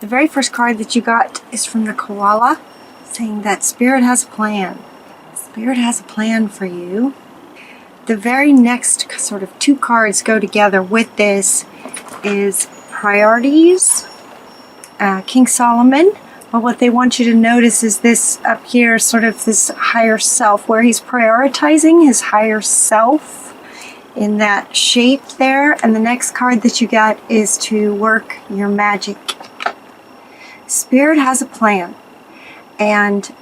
The very first card that you got is from the koala, saying that Spirit has a plan. Spirit has a plan for you. The very next sort of two cards go together with this is priorities, King Solomon. But what they want you to notice is this up here, sort of this higher self, where he's prioritizing his higher self in that shape there. And the next card that you got is to work your magic. Spirit has a plan, and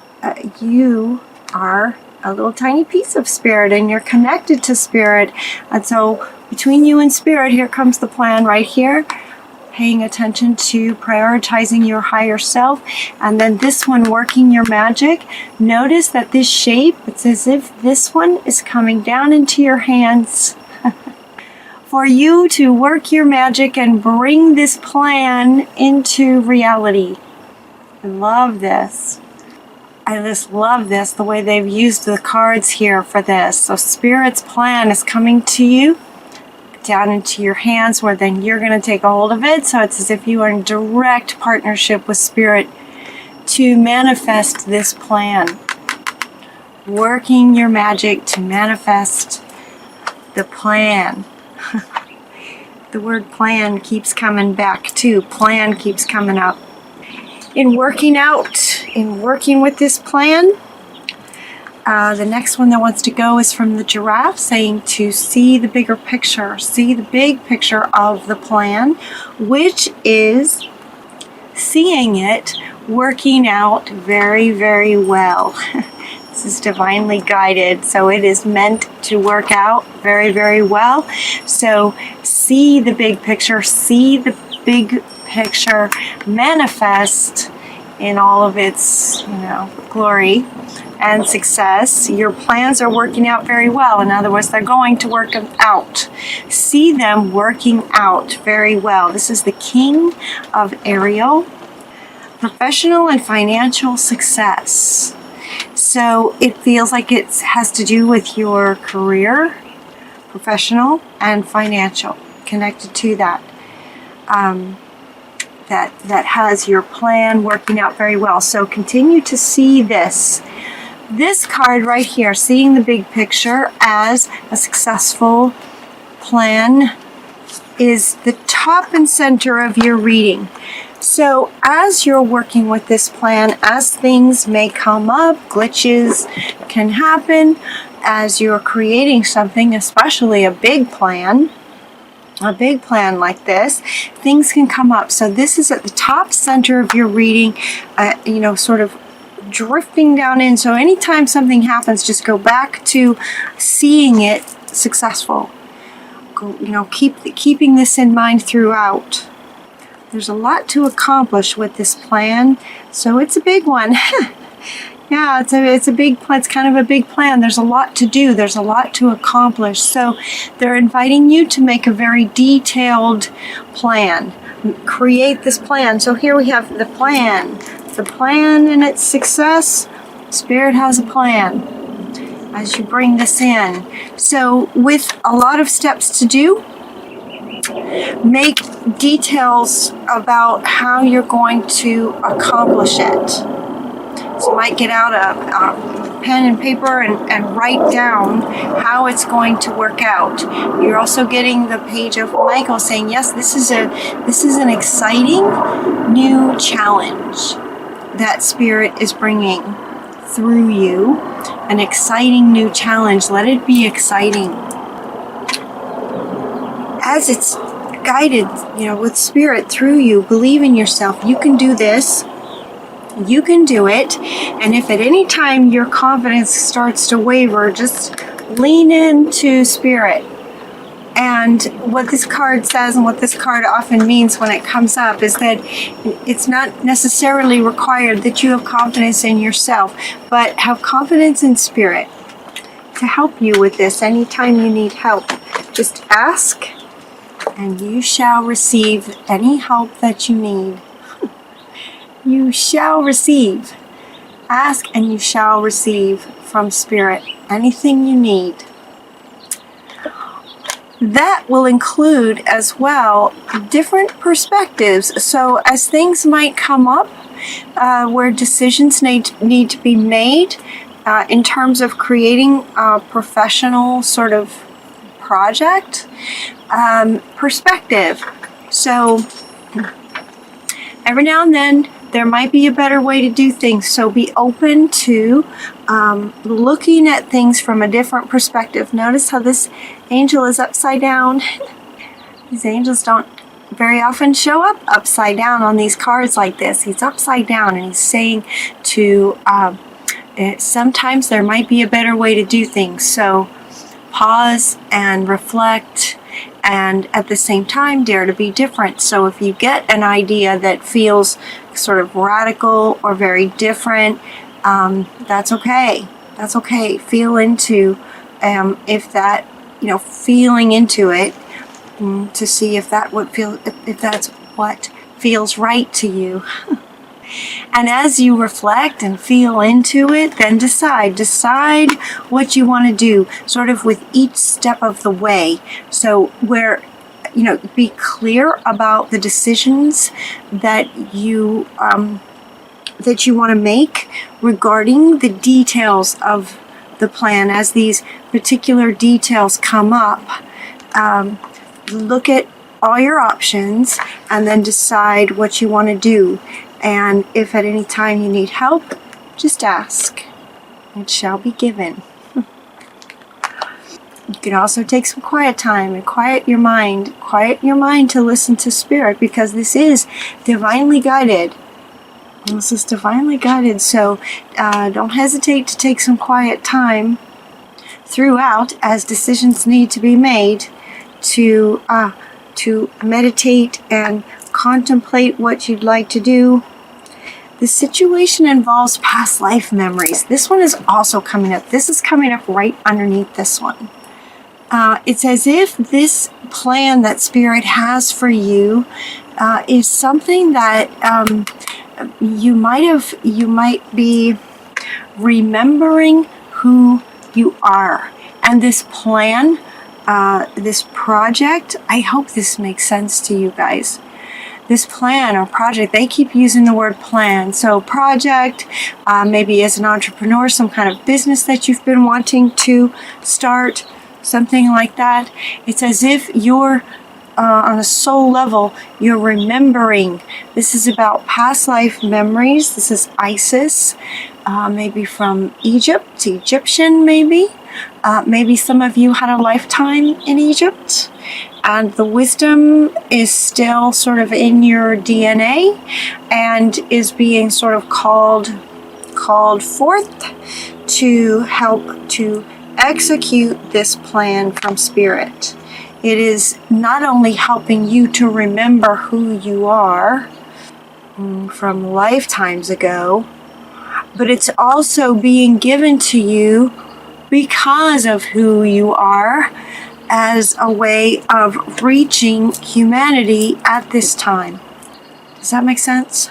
you are a little tiny piece of Spirit, and you're connected to Spirit. And so between you and Spirit, here comes the plan right here. Paying attention to prioritizing your higher self, and then this one, working your magic. Notice that this shape, it's as if this one is coming down into your hands for you to work your magic and bring this plan into reality. I love this. I just love this, the way they've used the cards here for this. So Spirit's plan is coming to you, down into your hands, where then you're going to take a hold of it. So it's as if you are in direct partnership with Spirit to manifest this plan. Working your magic to manifest the plan. The word plan keeps coming back too. Plan keeps coming up. In working with this plan, the next one that wants to go is from the giraffe, saying to see the bigger picture, see the big picture of the plan, which is seeing it working out very, very well. This is divinely guided, so it is meant to work out very, very well. So see the big picture, see the big picture manifest in all of its, glory and success. Your plans are working out very well. In other words, they're going to work out. See them working out very well. This is the King of Ariel. Professional and financial success. So it feels like it has to do with your career, professional and financial, connected to that. That has your plan working out very well. So continue to see this. This card right here, seeing the big picture as a successful plan, is the top and center of your reading. So as you're working with this plan, as things may come up, glitches can happen, as you're creating something, especially a big plan like this, things can come up. So this is at the top center of your reading, sort of drifting down in. So anytime something happens, just go back to seeing it successful. Keeping this in mind throughout. There's a lot to accomplish with this plan, so it's a big one. Yeah, it's a big plan. It's kind of a big plan. There's a lot to do. There's a lot to accomplish. So they're inviting you to make a very detailed plan. Create this plan. So here we have the plan. The plan and its success. Spirit has a plan as you bring this in. So with a lot of steps to do, make details about how you're going to accomplish it. So you might get out a pen and paper and write down how it's going to work out. You're also getting the page of Michael saying, yes, this is an exciting new challenge that Spirit is bringing through you. An exciting new challenge. Let it be exciting. As it's guided, with Spirit through you, believe in yourself. You can do this. You can do it. And if at any time your confidence starts to waver, just lean into Spirit. And what this card says, and what this card often means when it comes up, is that it's not necessarily required that you have confidence in yourself, but have confidence in Spirit to help you with this anytime you need help. Just ask, and you shall receive any help that you need. You shall receive. Ask, and you shall receive from Spirit anything you need. that will include as well different perspectives. So as things might come up where decisions need to be made in terms of creating a professional sort of project, perspective. So every now and then there might be a better way to do things. So be open to looking at things from a different perspective. Notice how this angel is upside down. These angels don't very often show up upside down on these cards like this. He's upside down and he's saying to sometimes there might be a better way to do things. So pause and reflect, and at the same time dare to be different. So if you get an idea that feels sort of radical or very different, that's okay. That's okay. Feel into if that, feeling into it to see if that's what feels right to you. And as you reflect and feel into it, then decide what you want to do, sort of with each step of the way. So where, be clear about the decisions that you want to make regarding the details of the plan. As these particular details come up, look at all your options and then decide what you want to do. And if at any time you need help, just ask. It shall be given. You can also take some quiet time and quiet your mind. Quiet your mind to listen to Spirit, because this is divinely guided. This is divinely guided, so don't hesitate to take some quiet time throughout as decisions need to be made to meditate and contemplate what you'd like to do. The situation involves past life memories. This one is also coming up. This is coming up right underneath this one. It's as if this plan that Spirit has for you is something that you might be remembering who you are. And this plan, this project, I hope this makes sense to you guys. This plan or project, they keep using the word plan. So project, maybe as an entrepreneur, some kind of business that you've been wanting to start, something like that. It's as if you're on a soul level, you're remembering. This is about past life memories. This is Isis, maybe from Egypt, Egyptian maybe. Maybe some of you had a lifetime in Egypt, and the wisdom is still sort of in your DNA and is being sort of called forth to help to execute this plan from Spirit. It is not only helping you to remember who you are from lifetimes ago, but it's also being given to you because of who you are, as a way of reaching humanity at this time. Does that make sense?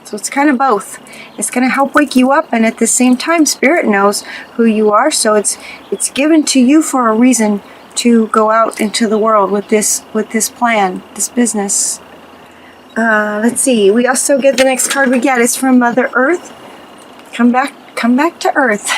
So it's kind of both. It's going to help wake you up, and at the same time, Spirit knows who you are, so it's given to you for a reason to go out into the world with this plan, this business. Let's see. We also get the next card we get is from Mother Earth. Come back to Earth.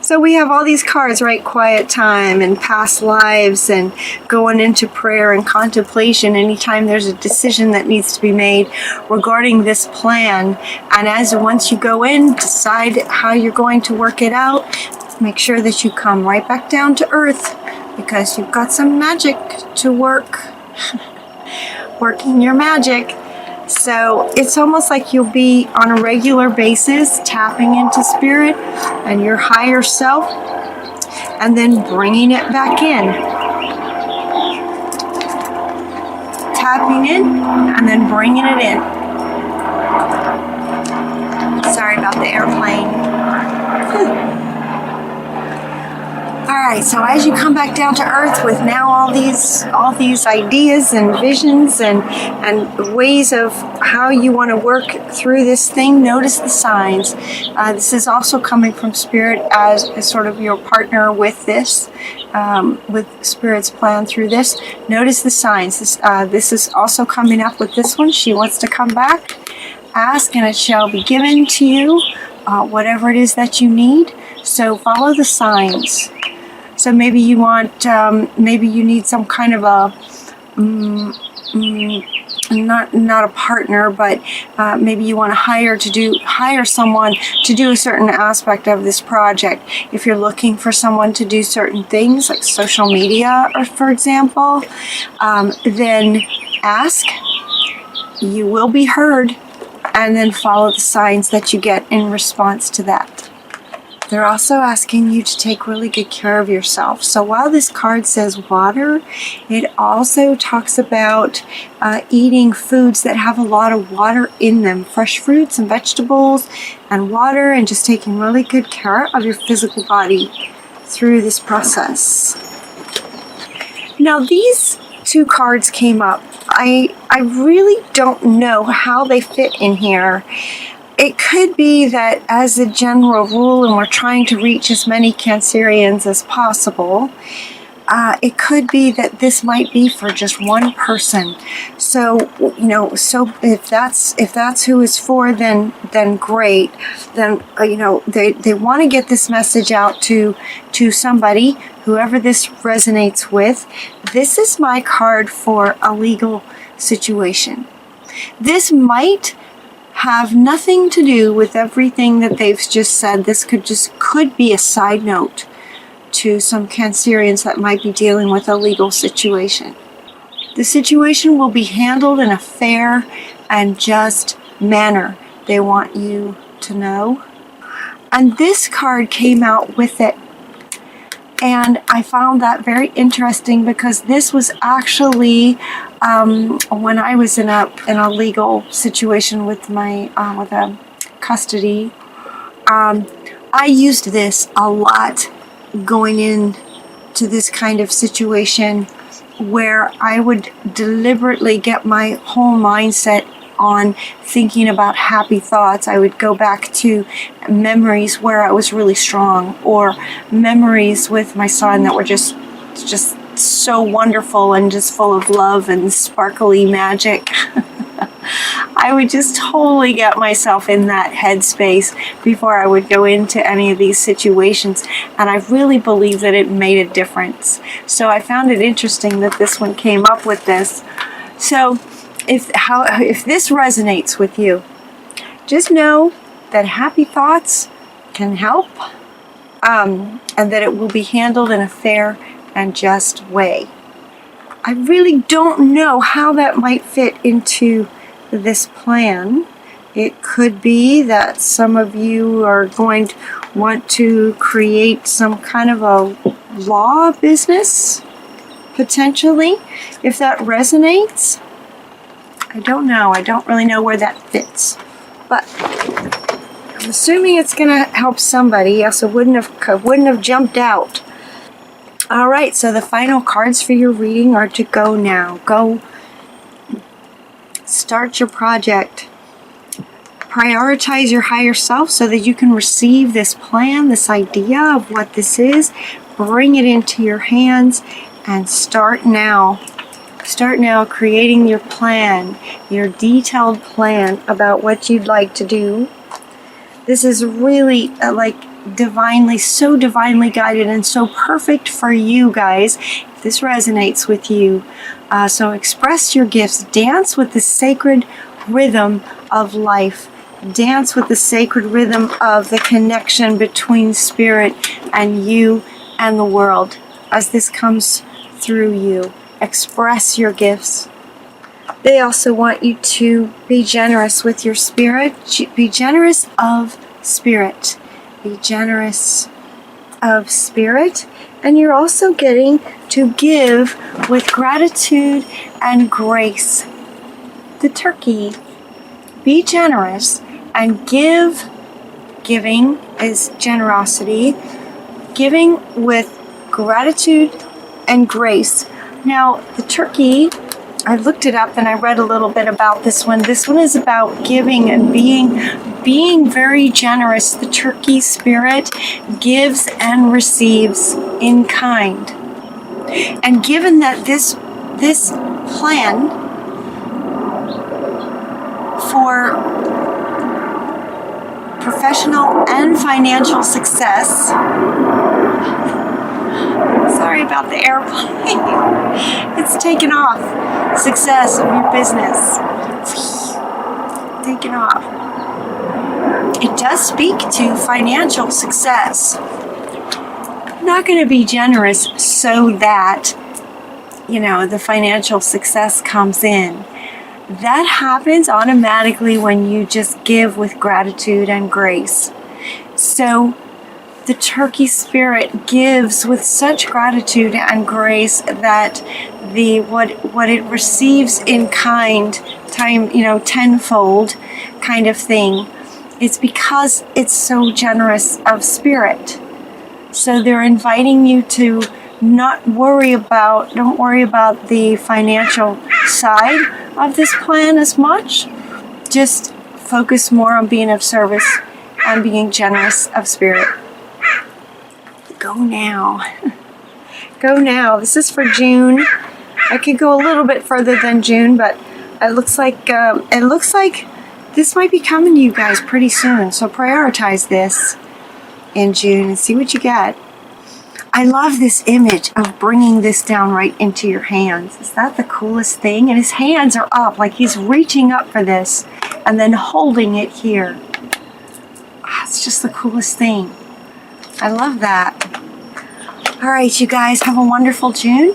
So we have all these cards, right? Quiet time and past lives and going into prayer and contemplation anytime there's a decision that needs to be made regarding this plan. And once you go in, decide how you're going to work it out. Make sure that you come right back down to Earth, because you've got some magic to work. Working your magic. So it's almost like you'll be on a regular basis tapping into Spirit and your higher self, and then bringing it back in. Tapping in and then bringing it in. Sorry about the airplane. All right, so as you come back down to earth with now all these ideas and visions and ways of how you want to work through this thing, notice the signs. This is also coming from Spirit as sort of your partner with this, with Spirit's plan through this. Notice the signs. This is also coming up with this one. She wants to come back. Ask and it shall be given to you, whatever it is that you need. So follow the signs. So maybe you want, maybe you need some kind of a, not a partner, but maybe you want to hire someone to do a certain aspect of this project. If you're looking for someone to do certain things like social media, or for example, then ask. You will be heard, and then follow the signs that you get in response to that. They're also asking you to take really good care of yourself. So while this card says water, it also talks about eating foods that have a lot of water in them. Fresh fruits and vegetables and water, and just taking really good care of your physical body through this process. Now these two cards came up. I really don't know how they fit in here. It could be that as a general rule, and we're trying to reach as many Cancerians as possible, it could be that this might be for just one person. So, so if that's who it's for, then great. Then, they want to get this message out to somebody, whoever this resonates with. This is my card for a legal situation. This might have nothing to do with everything that they've just said. This could be a side note to some Cancerians that might be dealing with a legal situation. The situation will be handled in a fair and just manner. They want you to know. And this card came out with it. And I found that very interesting because this was actually when I was in a legal situation with my with a custody. I used this a lot going into this kind of situation where I would deliberately get my whole mindset on thinking about happy thoughts. I would go back to memories where I was really strong, or memories with my son that were just so wonderful and just full of love and sparkly magic. I would just totally get myself in that headspace before I would go into any of these situations, and I really believe that it made a difference. So I found it interesting that this one came up with this. So if this resonates with you, just know that happy thoughts can help, and that it will be handled in a fair and just way. I really don't know how that might fit into this plan. It could be that some of you are going to want to create some kind of a law business, potentially, if that resonates. I don't know. I don't really know where that fits. But I'm assuming it's going to help somebody else. It wouldn't have jumped out. All right, so the final cards for your reading are to go now. Go start your project. Prioritize your higher self so that you can receive this plan, this idea of what this is. Bring it into your hands and start now. Start now creating your plan, your detailed plan about what you'd like to do. This is really so divinely guided and so perfect for you guys, if this resonates with you. So express your gifts. Dance with the sacred rhythm of life. Dance with the sacred rhythm of the connection between spirit and you and the world as this comes through you. Express your gifts. They also want you to be generous with your spirit. Be generous of spirit. Be generous of spirit. And you're also getting to give with gratitude and grace. The turkey. Be generous and give. Giving is generosity. Giving with gratitude and grace. Now, the turkey, I looked it up and I read a little bit about this one. This one is about giving and being very generous. The turkey spirit gives and receives in kind. And given that this plan for professional and financial success, sorry about the airplane, it's taken off, success of your business, taken off. It does speak to financial success. I'm not going to be generous so that, the financial success comes in. That happens automatically when you just give with gratitude and grace. So the turkey spirit gives with such gratitude and grace that what it receives in kind, tenfold kind of thing. It's because it's so generous of spirit. So they're inviting you to don't worry about the financial side of this plan as much. Just focus more on being of service and being generous of spirit. Go now. Go now. This is for June. I could go a little bit further than June, but it looks like this might be coming to you guys pretty soon. So prioritize this in June and see what you get. I love this image of bringing this down right into your hands. Is that the coolest thing? And his hands are up, like he's reaching up for this and then holding it here. It's just the coolest thing. I love that. All right, you guys, have a wonderful June.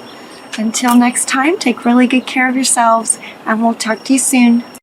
Until next time, take really good care of yourselves, and we'll talk to you soon.